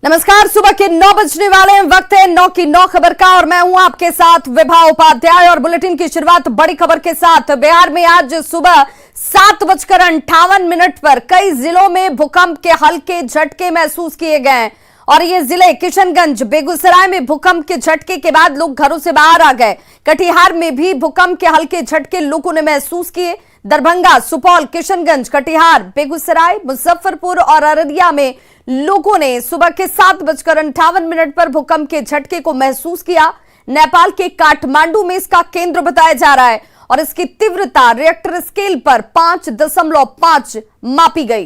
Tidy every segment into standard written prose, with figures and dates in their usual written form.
नमस्कार, सुबह के 9 बजने वाले हैं। वक्त है 9 की 9 खबर का और मैं हूं आपके साथ विभा उपाध्याय। और बुलेटिन की शुरुआत बड़ी खबर के साथ। बिहार में आज सुबह 7:58 पर कई जिलों में भूकंप के हल्के झटके महसूस किए गए हैं और ये जिले किशनगंज, बेगूसराय में भूकंप के झटके के बाद लोग घरों से बाहर आ गए। कटिहार में भी भूकंप के हल्के झटके लोगों ने महसूस किए। दरभंगा, सुपौल, किशनगंज, कटिहार, बेगूसराय, मुजफ्फरपुर और अररिया में लोगों ने सुबह के 7:58 पर भूकंप के झटके को महसूस किया। नेपाल के काठमांडू में इसका केंद्र बताया जा रहा है और इसकी तीव्रता रिएक्टर स्केल पर 5.5 मापी गई।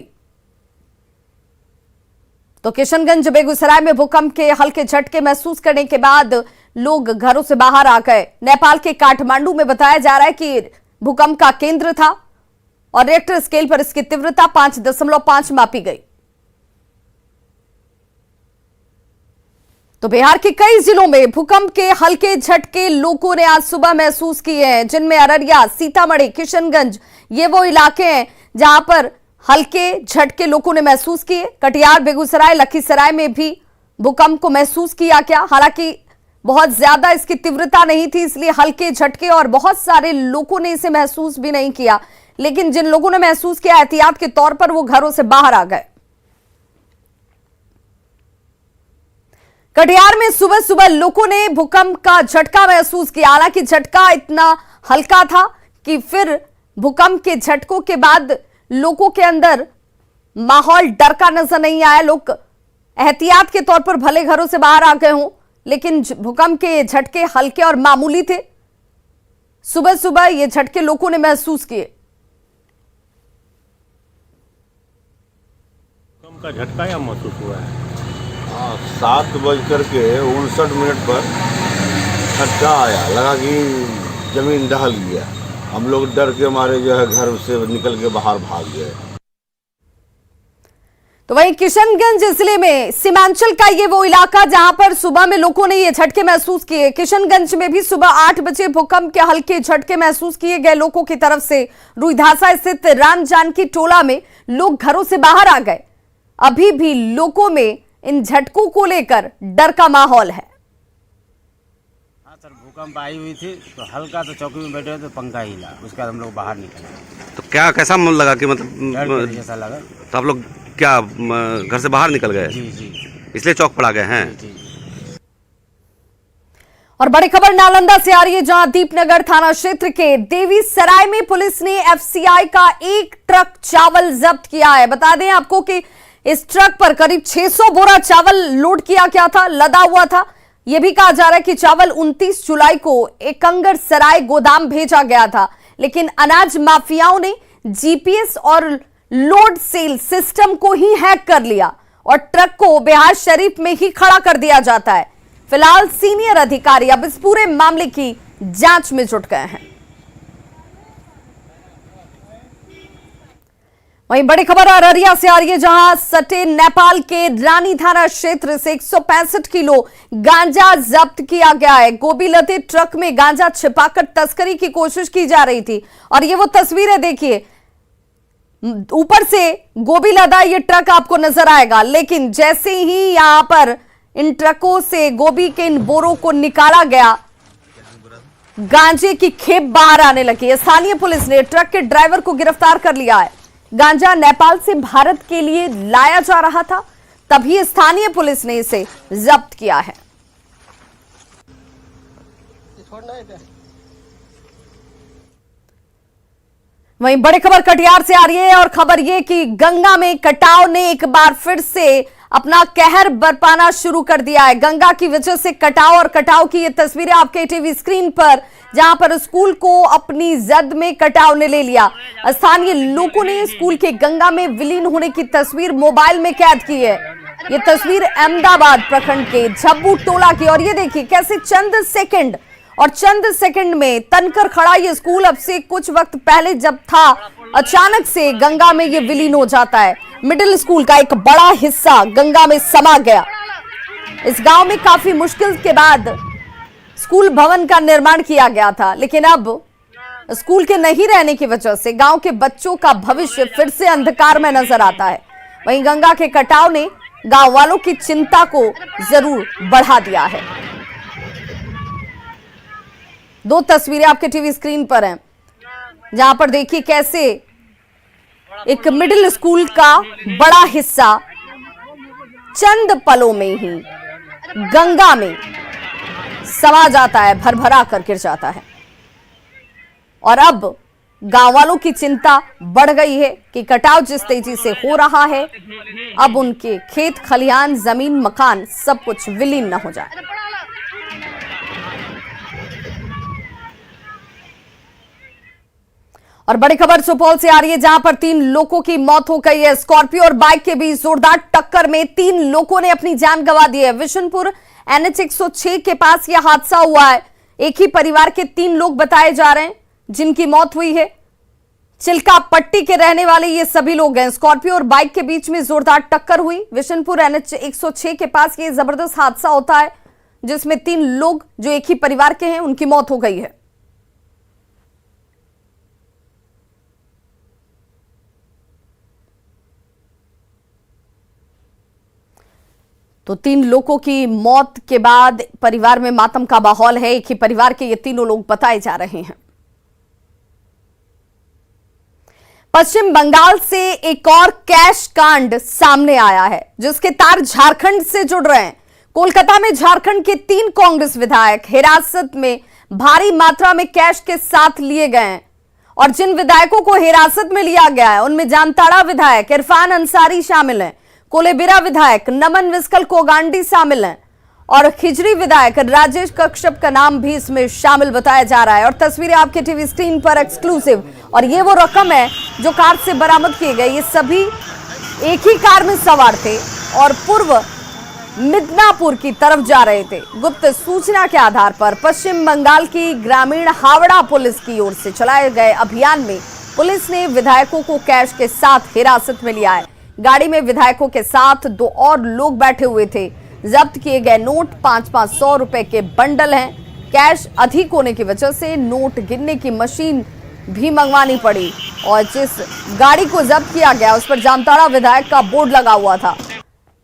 तो किशनगंज, बेगूसराय में भूकंप के हल्के झटके महसूस करने के बाद लोग घरों से बाहर आ गए। नेपाल के काठमांडू में बताया जा रहा है कि भूकंप का केंद्र था और रिएक्टर स्केल पर इसकी तीव्रता 5.5 मापी गई। तो बिहार के कई जिलों में भूकंप के हल्के झटके लोगों ने आज सुबह महसूस किए हैं, जिनमें अररिया, सीतामढ़ी, किशनगंज ये वो इलाके हैं जहां पर हल्के झटके लोगों ने महसूस किए। कटिहार, बेगूसराय, लखीसराय में भी भूकंप को महसूस किया गया। हालांकि बहुत ज्यादा इसकी तीव्रता नहीं थी, इसलिए हल्के झटके और बहुत सारे लोगों ने इसे महसूस भी नहीं किया। लेकिन जिन लोगों ने महसूस किया, एहतियात के तौर पर वो घरों से बाहर आ गए। कटिहार में सुबह सुबह लोगों ने भूकंप का झटका महसूस किया। हालांकि झटका इतना हल्का था कि फिर भूकंप के झटकों के बाद लोगों के अंदर माहौल डर का नजर नहीं आया। लोग एहतियात के तौर पर भले घरों से बाहर आ गए हों, लेकिन भूकंप के झटके हल्के और मामूली थे। सुबह सुबह ये झटके लोगों ने महसूस किए। भूकंप का झटका या महसूस हुआ है? 7:59 पर झटका आया, लगा कि जमीन दहल गया। हम लोग डर के मारे जो है घर से निकल के बाहर भाग गए। तो वहीं किशनगंज जिले में सीमांचल का ये वो इलाका जहां पर सुबह में लोगों ने ये झटके महसूस किए। किशनगंज में भी सुबह 8 बजे भूकंप के हल्के झटके महसूस किए गए लोगों की तरफ से। रुईधासा स्थित राम जानकी टोला में लोग घरों से बाहर आ गए। अभी भी लोगों में इन झटकों को लेकर डर का माहौल है। हाँ सर, भूकंप आई हुई थी तो हल्का तो चौकी में बैठे तो पंखा हिला, उसके बाद हम लोग बाहर निकले। तो क्या कैसा मन लगा कि मतलब जैसा लगा? तो आप लोग क्या घर से बाहर निकल गए? जी, इसलिए चौक पड़ा गए हैं। जी। और बड़ी खबर नालंदा से आ रही है, जहां दीपनगर थाना क्षेत्र के देवी सराय में पुलिस ने एफसीआई का एक ट्रक चावल जब्त किया है। बता दें आपको कि इस ट्रक पर करीब 600 बोरा चावल लोड किया गया था, लदा हुआ था। यह भी कहा जा रहा है कि चावल 29 जुलाई को एकंगर सराय गोदाम भेजा गया था, लेकिन अनाज माफियाओं ने जीपीएस और लोड सेल सिस्टम को ही हैक कर लिया और ट्रक को बिहार शरीफ में ही खड़ा कर दिया जाता है। फिलहाल सीनियर अधिकारी अब इस पूरे मामले की जांच में जुट गए हैं। वहीं बड़ी खबर अररिया से आ रही है, जहां सटे नेपाल के रानी थाना क्षेत्र से 165 किलो गांजा जब्त किया गया है। गोभी लदे ट्रक में गांजा छिपाकर तस्करी की कोशिश की जा रही थी और ये वो तस्वीरें देखिए। ऊपर से गोभी लदा ये ट्रक आपको नजर आएगा, लेकिन जैसे ही यहां पर इन ट्रकों से गोभी के इन बोरों को निकाला गया, गांजे की खेप बाहर आने लगी। स्थानीय पुलिस ने ट्रक के ड्राइवर को गिरफ्तार कर लिया है। गांजा नेपाल से भारत के लिए लाया जा रहा था, तभी स्थानीय पुलिस ने इसे जब्त किया है। वहीं बड़ी खबर कटिहार से आ रही है और खबर यह कि गंगा में कटाव ने एक बार फिर से अपना कहर बरपाना शुरू कर दिया है। गंगा की वजह से कटाव और कटाव की ये तस्वीरें आपके टीवी स्क्रीन पर, जहां पर स्कूल को अपनी जद में कटाव ने ले लिया। स्थानीय लोगों ने स्कूल के गंगा में विलीन होने की तस्वीर मोबाइल में कैद की है। ये तस्वीर अहमदाबाद प्रखंड के झब्बू टोला की, और ये देखिए कैसे चंद सेकंड में तनकर खड़ा ये स्कूल अब से कुछ वक्त पहले जब था, अचानक से गंगा में ये विलीन हो जाता है। मिडिल स्कूल का एक बड़ा हिस्सा गंगा में समा गया। इस गांव में काफी मुश्किल के बाद स्कूल भवन का निर्माण किया गया था, लेकिन अब स्कूल के नहीं रहने की वजह से गांव के बच्चों का भविष्य फिर से अंधकार में नजर आता है। वहीं गंगा के कटाव ने गांव वालों की चिंता को जरूर बढ़ा दिया है। दो तस्वीरें आपके टीवी स्क्रीन पर हैं, जहां पर देखिए कैसे एक मिडिल स्कूल का बड़ा हिस्सा चंद पलों में ही गंगा में समा जाता है, भरभरा कर गिर जाता है। और अब गांव वालों की चिंता बढ़ गई है कि कटाव जिस तेजी से हो रहा है, अब उनके खेत खलिहान, जमीन, मकान सब कुछ विलीन न हो जाए। और बड़ी खबर सुपौल से आ रही है, जहां पर 3 लोगों की मौत हो गई है। स्कॉर्पियो और बाइक के बीच जोरदार टक्कर में 3 लोगों ने अपनी जान गंवा दी है। विशनपुर NH 106 के पास यह हादसा हुआ है। एक ही परिवार के 3 लोग बताए जा रहे हैं जिनकी मौत हुई है। चिल्का पट्टी के रहने वाले ये सभी लोग हैं। स्कॉर्पियो और बाइक के बीच में जोरदार टक्कर हुई। विशनपुर NH 106 के पास ये जबरदस्त हादसा होता है, जिसमें 3 लोग जो एक ही परिवार के हैं उनकी मौत हो गई है। तो 3 लोगों की मौत के बाद परिवार में मातम का माहौल है। एक ही परिवार के ये तीनों लोग बताए जा रहे हैं। पश्चिम बंगाल से एक और कैश कांड सामने आया है, जिसके तार झारखंड से जुड़ रहे हैं। कोलकाता में झारखंड के 3 कांग्रेस विधायक हिरासत में भारी मात्रा में कैश के साथ लिए गए हैं। और जिन विधायकों को हिरासत में लिया गया है उनमें जामताड़ा विधायक इरफान अंसारी शामिल हैं, कोलेबिरा विधायक नमन विस्कल कोगांडी शामिल हैं और खिजरी विधायक राजेश कश्यप का नाम भी इसमें शामिल बताया जा रहा है। और तस्वीरें आपके टीवी स्क्रीन पर एक्सक्लूसिव। और ये वो रकम है जो कार से बरामद किए गए। ये सभी एक ही कार में सवार थे और पूर्व मिदनापुर की तरफ जा रहे थे। गुप्त सूचना के आधार पर पश्चिम बंगाल की ग्रामीण हावड़ा पुलिस की ओर से चलाए गए अभियान में पुलिस ने विधायकों को कैश के साथ हिरासत में लिया है। गाड़ी में विधायकों के साथ 2 और लोग बैठे हुए थे। जब्त किए गए नोट 500 रुपए के बंडल हैं। कैश अधिक होने की वजह से नोट गिनने की मशीन भी मंगवानी पड़ी। और जिस गाड़ी को जब्त किया गया उस पर जामताड़ा विधायक का बोर्ड लगा हुआ था।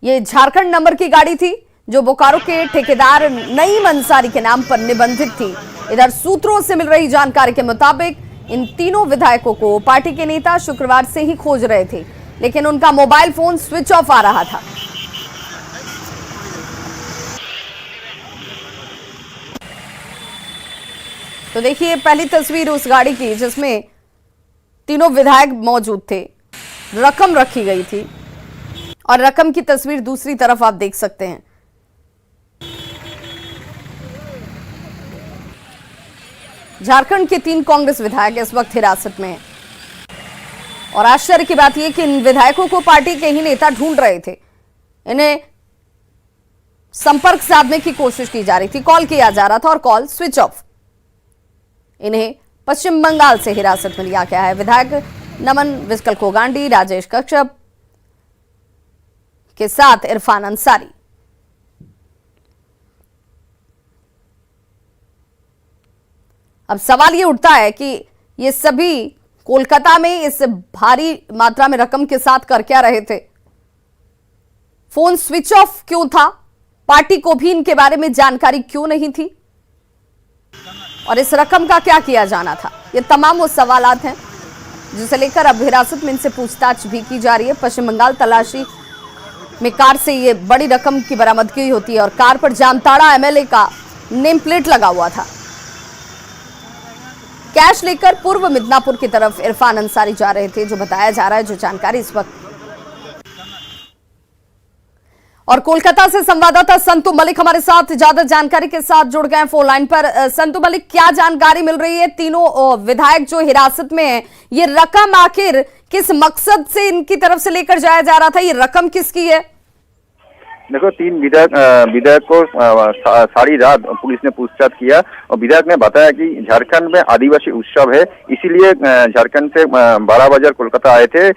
ये झारखंड नंबर की गाड़ी थी जो बोकारो के ठेकेदार नईम अंसारी के नाम पर निबंधित थी। इधर सूत्रों से मिल रही जानकारी के मुताबिक इन तीनों विधायकों को पार्टी के नेता शुक्रवार से ही खोज रहे थे, लेकिन उनका मोबाइल फोन स्विच ऑफ आ रहा था। तो देखिए पहली तस्वीर उस गाड़ी की जिसमें तीनों विधायक मौजूद थे, रकम रखी गई थी और रकम की तस्वीर दूसरी तरफ आप देख सकते हैं। झारखंड के 3 कांग्रेस विधायक इस वक्त हिरासत में हैं और आश्चर्य की बात यह कि इन विधायकों को पार्टी के ही नेता ढूंढ रहे थे। इन्हें संपर्क साधने की कोशिश की जा रही थी, कॉल किया जा रहा था और कॉल स्विच ऑफ। इन्हें पश्चिम बंगाल से हिरासत में लिया गया है। विधायक नमन विस्कल कोगांडी, राजेश कश्यप के साथ इरफान अंसारी। अब सवाल ये उठता है कि ये सभी कोलकाता में इस भारी मात्रा में रकम के साथ कर क्या रहे थे? फोन स्विच ऑफ क्यों था? पार्टी को भी इनके बारे में जानकारी क्यों नहीं थी? और इस रकम का क्या किया जाना था? ये तमाम वो सवालात हैं जिसे लेकर अब हिरासत में इनसे पूछताछ भी की जा रही है। पश्चिम बंगाल तलाशी में कार से ये बड़ी रकम की बरामदगी होती है और कार पर जामताड़ा MLA का नेम प्लेट लगा हुआ था। कैश लेकर पूर्व मिदनापुर की तरफ इरफान अंसारी जा रहे थे, जो बताया जा रहा है, जो जानकारी इस वक्त। और कोलकाता से संवाददाता संतु मलिक हमारे साथ ज्यादा जानकारी के साथ जुड़ गए हैं फोन लाइन पर। संतु मलिक, क्या जानकारी मिल रही है? तीनों विधायक जो हिरासत में हैं, ये रकम आखिर किस मकसद से इनकी तरफ से लेकर जाया जा रहा था? ये रकम किसकी है? देखो, 3 विधायक को सारी रात पुलिस ने पूछताछ किया और विधायक ने बताया कि झारखंड में आदिवासी उत्सव है, इसीलिए झारखंड से 12 बजे कोलकाता आए थे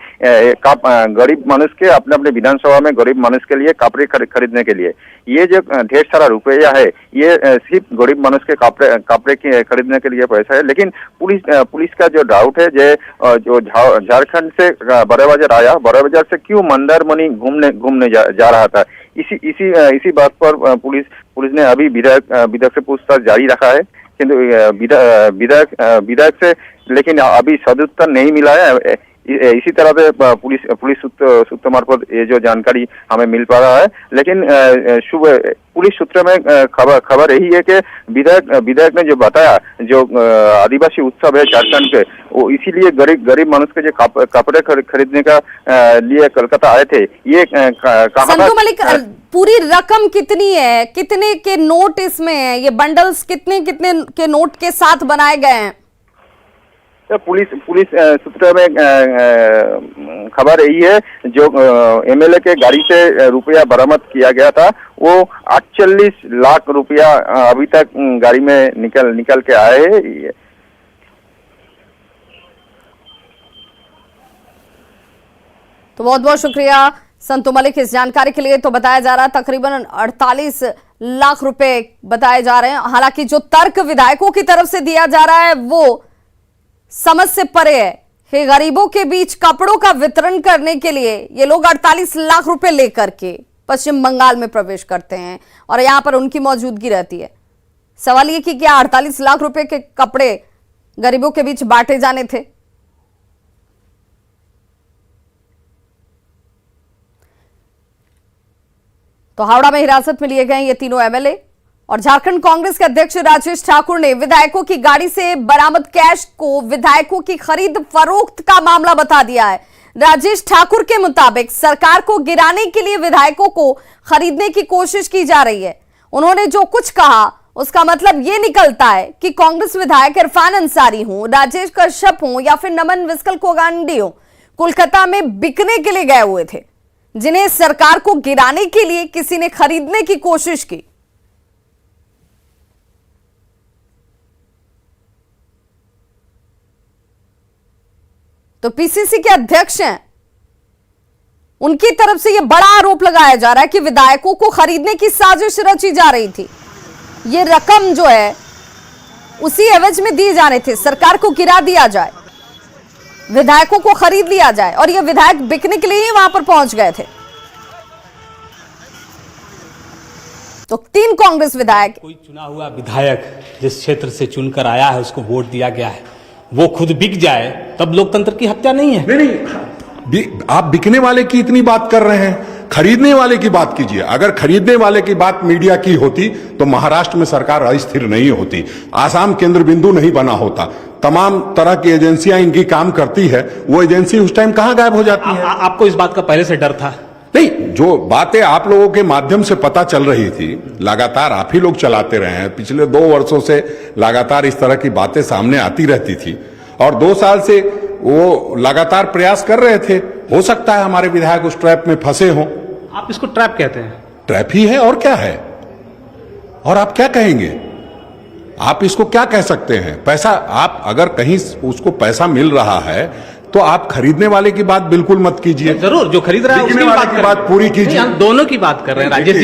गरीब मनुष्य के अपने अपने विधानसभा में गरीब मनुष्य के लिए कपड़े खरीदने के लिए। ये जो ढेर सारा रुपया है ये सिर्फ गरीब मनुष्य के कपड़े खरीदने के लिए पैसा है। लेकिन पुलिस का जो डाउट है जो झारखंड से 12 बजे आया, 12 बजे से क्यों मंदारमनी घूमने जा रहा था, इसी बात पर पुलिस ने अभी विधायक से पूछताछ जारी रखा है। किंतु विधायक से लेकिन अभी सदुत्तर नहीं मिला है। इसी तरह से पुलिस सूत्र मार्फत ये जो जानकारी हमें मिल पा रहा है। लेकिन पुलिस सूत्र में खबर यही है कि विधायक ने जो बताया जो आदिवासी उत्सव है झारखंड के, वो इसीलिए गरीब मनुष्य के जो कपड़े खरीदने का लिए कलकत्ता आए थे। ये संतु मलिक, पूरी रकम कितनी है, कितने के नोट इसमें है, ये बंडल्स कितने के नोट के साथ बनाए गए हैं? तो पुलिस सूत्र में खबर यही है जो एमएलए के गाड़ी से रुपया बरामद किया गया था वो 48 लाख रुपया अभी तक गाड़ी में निकल के आए हैं। तो बहुत बहुत शुक्रिया संतु मलिक इस जानकारी के लिए। तो बताया जा रहा है तकरीबन 48 लाख रुपए बताए जा रहे हैं। हालांकि जो तर्क विधायकों की तरफ से दिया जा रहा है वो समझ से परे है कि गरीबों के बीच कपड़ों का वितरण करने के लिए ये लोग 48 लाख रुपए लेकर के पश्चिम बंगाल में प्रवेश करते हैं और यहां पर उनकी मौजूदगी रहती है। सवाल ये कि क्या 48 लाख रुपए के कपड़े गरीबों के बीच बांटे जाने थे? तो हावड़ा में हिरासत में लिए गए ये तीनों एमएलए और झारखंड कांग्रेस के अध्यक्ष राजेश ठाकुर ने विधायकों की गाड़ी से बरामद कैश को विधायकों की खरीद फरोख्त का मामला बता दिया है। राजेश ठाकुर के मुताबिक सरकार को गिराने के लिए विधायकों को खरीदने की कोशिश की जा रही है। उन्होंने जो कुछ कहा उसका मतलब ये निकलता है कि कांग्रेस विधायक इरफान अंसारी हो, राजेश कश्यप हो या फिर नमन विस्कल कोगांडी हो, कोलकाता में बिकने के लिए गए हुए थे, जिन्हें सरकार को गिराने के लिए किसी ने खरीदने की कोशिश की। तो पीसीसी के अध्यक्ष हैं, उनकी तरफ से यह बड़ा आरोप लगाया जा रहा है कि विधायकों को खरीदने की साजिश रची जा रही थी। ये रकम जो है उसी एवज में दी जाने थे, सरकार को गिरा दिया जाए, विधायकों को खरीद लिया जाए और ये विधायक बिकने के लिए ही वहां पर पहुंच गए थे। तो 3 कांग्रेस विधायक, कोई चुना हुआ विधायक जिस क्षेत्र से चुनकर आया है उसको वोट दिया गया है, वो खुद बिक जाए तब लोकतंत्र की हत्या नहीं है। नहीं, आप बिकने वाले की इतनी बात कर रहे हैं, खरीदने वाले की बात कीजिए। अगर खरीदने वाले की बात मीडिया की होती तो महाराष्ट्र में सरकार अस्थिर नहीं होती, आसाम केंद्र बिंदु नहीं बना होता, तमाम तरह की एजेंसियां इनकी काम करती है, वो एजेंसी उस टाइम कहां गायब हो जाती है? आपको इस बात का पहले से डर था? नहीं, जो बातें आप लोगों के माध्यम से पता चल रही थी, लगातार आप ही लोग चलाते रहे हैं, पिछले 2 वर्षों से लगातार इस तरह की बातें सामने आती रहती थी और 2 साल से वो लगातार प्रयास कर रहे थे। हो सकता है हमारे विधायक उस ट्रैप में फंसे हों। आप इसको ट्रैप कहते हैं? ट्रैप ही है और क्या है, और आप क्या कहेंगे? आप इसको क्या कह सकते हैं? पैसा, आप अगर कहीं उसको पैसा मिल रहा है तो आप खरीदने वाले की बात बिल्कुल मत कीजिए। जरूर, जो खरीद रहा है उसकी बात पूरी कीजिए। हम दोनों की बात कर रहे हैं राजेश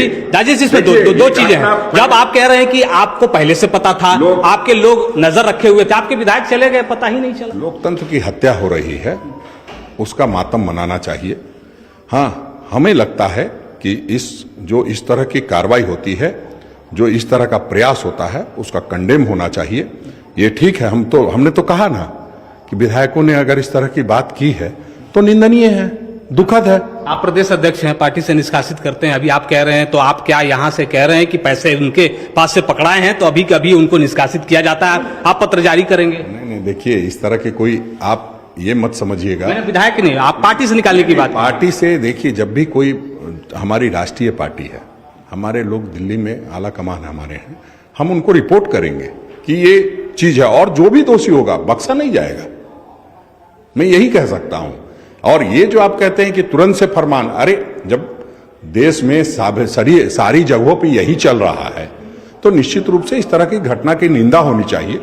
जी। इसमें दो चीजें हैं। जब आप कह रहे हैं कि आपको पहले से पता था, आपके लोग नजर रखे हुए थे, आपके विधायक चले गए, पता ही नहीं चला। लोकतंत्र की हत्या हो रही है, उसका मातम मनाना चाहिए। हाँ, हमें लगता है कि इस तरह की कार्रवाई होती है, जो इस तरह का प्रयास होता है, उसका कंडेम होना चाहिए। ये ठीक है, हमने तो कहा ना कि विधायकों ने अगर इस तरह की बात की है तो निंदनीय है, दुखद है। आप प्रदेश अध्यक्ष हैं, पार्टी से निष्कासित करते हैं, अभी आप कह रहे हैं, तो आप क्या यहां से कह रहे हैं कि पैसे उनके पास से पकड़ाए हैं तो अभी कभी उनको निष्कासित किया जाता है, आप पत्र जारी करेंगे? नहीं, देखिए, इस तरह के कोई, आप ये मत समझिएगा। मैंने विधायक नहीं, आप पार्टी से निकालने की बात। पार्टी से देखिए, जब भी कोई, हमारी राष्ट्रीय पार्टी है, हमारे लोग दिल्ली में आला कमान हमारे हैं, हम उनको रिपोर्ट करेंगे कि ये चीज है और जो भी दोषी होगा बख्शा नहीं जाएगा। मैं यही कह सकता हूं। और ये जो आप कहते हैं कि तुरंत से फरमान, अरे जब देश में सारी जगहों पे यही चल रहा है, तो निश्चित रूप से इस तरह की घटना की निंदा होनी चाहिए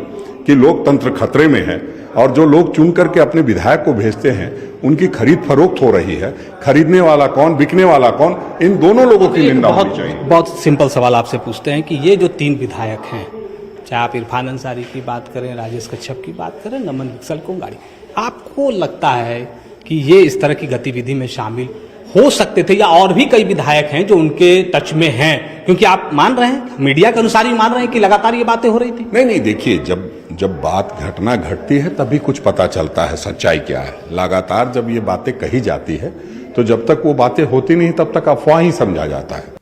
कि लोकतंत्र खतरे में है और जो लोग चुन करके अपने विधायक को भेजते हैं उनकी खरीद फरोख्त हो रही है। खरीदने वाला कौन, बिकने वाला कौन, इन दोनों लोगों की निंदा होनी चाहिए। बहुत सिंपल सवाल आपसे पूछते हैं कि ये जो 3 विधायक हैं, चाहे आप इरफान अंसारी की बात करें, राजेश कच्छप की बात करें, नमन विकसल कोंगाड़ी, आपको लगता है कि ये इस तरह की गतिविधि में शामिल हो सकते थे या और भी कई विधायक हैं जो उनके टच में हैं? क्योंकि आप मान रहे हैं, मीडिया के अनुसार ही मान रहे हैं कि लगातार ये बातें हो रही थी। नहीं, देखिए, जब घटना घटती है तभी कुछ पता चलता है सच्चाई क्या है। लगातार जब ये बातें कही जाती है तो जब तक वो बातें होती नहीं तब तक अफवाह ही समझा जाता है।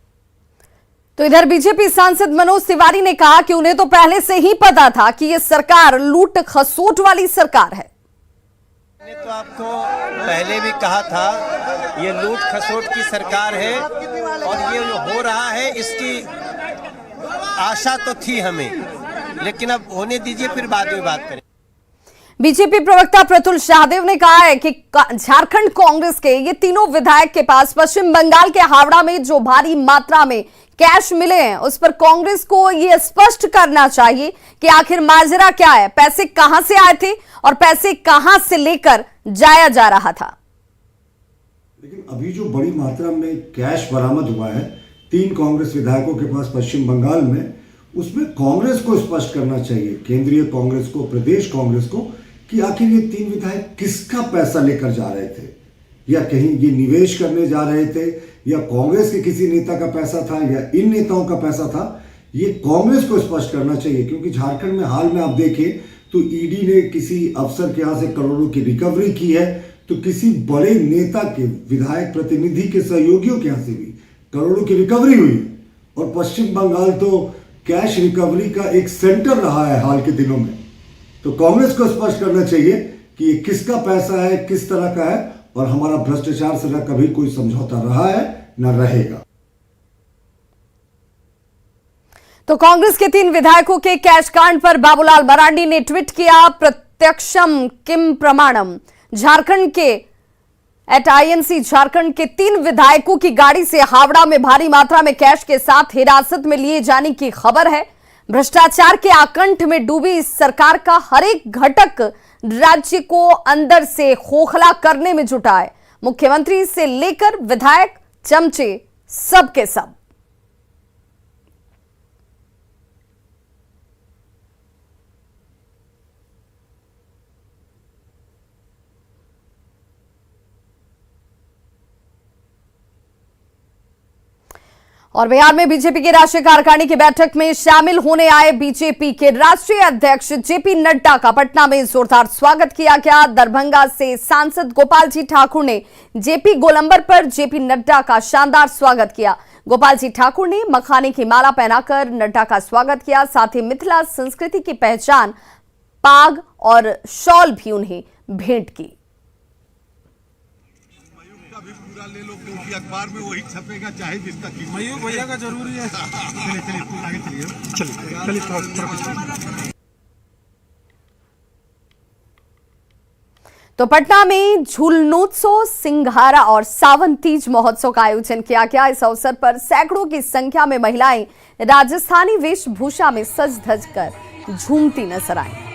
तो इधर बीजेपी सांसद मनोज तिवारी ने कहा कि उन्हें तो पहले से ही पता था कि ये सरकार लूट खसोट वाली सरकार है। मैंने तो आपको पहले भी कहा था ये लूट खसोट की सरकार है और ये जो हो रहा है इसकी आशा तो थी हमें, लेकिन अब होने दीजिए, फिर बाद में बात करें। बीजेपी प्रवक्ता प्रतुल शाहदेव ने कहा है कि झारखंड कांग्रेस के ये तीनों विधायक के पास पश्चिम बंगाल के हावड़ा में जो भारी मात्रा में कैश मिले हैं उस पर कांग्रेस को ये स्पष्ट करना चाहिए कि आखिर माजरा क्या है, पैसे कहां से आए थे और पैसे कहां से लेकर जाया जा रहा था। लेकिन अभी जो बड़ी मात्रा में कैश बरामद हुआ है 3 कांग्रेस विधायकों के पास पश्चिम बंगाल में, उसमें कांग्रेस को स्पष्ट करना चाहिए, केंद्रीय कांग्रेस को, प्रदेश कांग्रेस को, कि आखिर ये 3 विधायक किसका पैसा लेकर जा रहे थे, या कहीं ये निवेश करने जा रहे थे, या कांग्रेस के किसी नेता का पैसा था, या इन नेताओं का पैसा था। ये कांग्रेस को स्पष्ट करना चाहिए, क्योंकि झारखंड में हाल में आप देखें तो ईडी ने किसी अफसर के यहां से करोड़ों की रिकवरी की है, तो किसी बड़े नेता के, विधायक प्रतिनिधि के सहयोगियों के यहां से भी करोड़ों की रिकवरी हुई। और पश्चिम बंगाल तो कैश रिकवरी का एक सेंटर रहा है हाल के दिनों में। तो कांग्रेस को स्पष्ट करना चाहिए कि ये किसका पैसा है, किस तरह का है, और हमारा भ्रष्टाचार से न कभी कोई समझौता रहा है न रहेगा। तो कांग्रेस के 3 विधायकों के कैश कांड पर बाबूलाल मरांडी ने ट्वीट किया, प्रत्यक्षम किम प्रमाणम। झारखंड के @INC झारखंड के 3 विधायकों की गाड़ी से हावड़ा में भारी मात्रा में कैश के साथ हिरासत में लिए जाने की खबर है। भ्रष्टाचार के आकंठ में डूबी इस सरकार का हर एक घटक राज्य को अंदर से खोखला करने में जुटा है। मुख्यमंत्री से लेकर विधायक, चमचे, सब के सब। और बिहार में बीजेपी की राष्ट्रीय कार्यकारिणी की बैठक में शामिल होने आए बीजेपी के राष्ट्रीय अध्यक्ष जेपी नड्डा का पटना में जोरदार स्वागत किया गया। दरभंगा से सांसद गोपाल जी ठाकुर ने जेपी गोलंबर पर जेपी नड्डा का शानदार स्वागत किया। गोपाल जी ठाकुर ने मखाने की माला पहनाकर नड्डा का स्वागत किया, साथ ही मिथिला संस्कृति की पहचान पाग और शॉल भी उन्हें भेंट की। ले लो क्योंकि अखबार में वही छपेगा, चाहे जिसका मयूर भैया का जरूरी है। चलिए। तो पटना में झूलनोत्सव, सिंघारा और सावन तीज महोत्सव का आयोजन किया गया। इस अवसर पर सैकड़ों की संख्या में महिलाएं राजस्थानी वेशभूषा में सज धज कर झूमती नजर आईं।